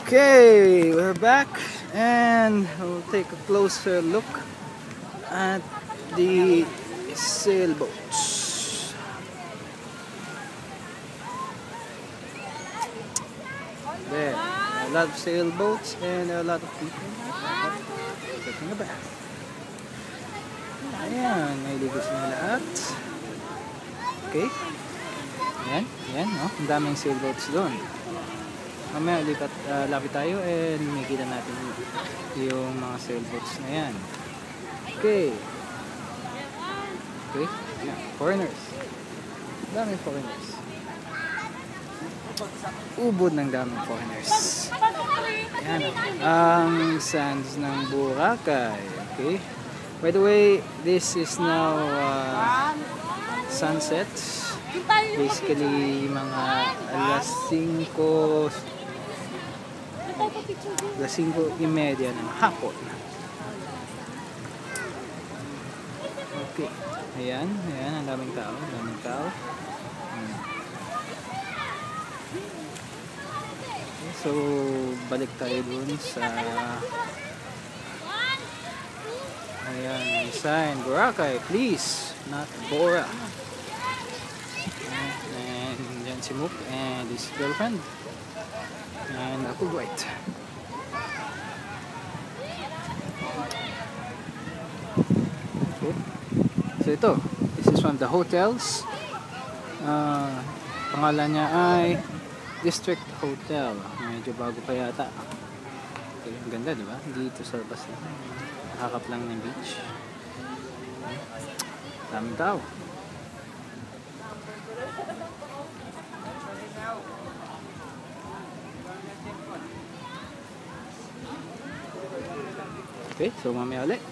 Okay, we're back and we'll take a closer look at the sailboats. There, a lot of sailboats and a lot of people taking a bath. Ayan, may ligo sila lahat. Okay. Ayan, no? Ang daming sailboats doon. Mamaya lapit tayo and makikita natin yung mga sailboats na yan. Okay, yeah, foreigners. Daming foreigners. Ubod ng daming foreigners. Ayan, ang sands ng Boracay. Okay. By the way, this is now sunset. Basically, mga alas 5:30 ng hapon. Okay. Ayan, ang daming tao. Okay, so, balik tayo dun sa ayan, sign, Boracay, please, not Bora. And yan si Mook and his girlfriend. And ako Dwight. Okay. So ito, this is one of the hotels. Pangalan niya ay District Hotel. Medyo bago pa yata. Okay, ang ganda, di ba? Dito sa labas na. Hakap lang ng beach. Daming tao. Okay, so mamaya ulit.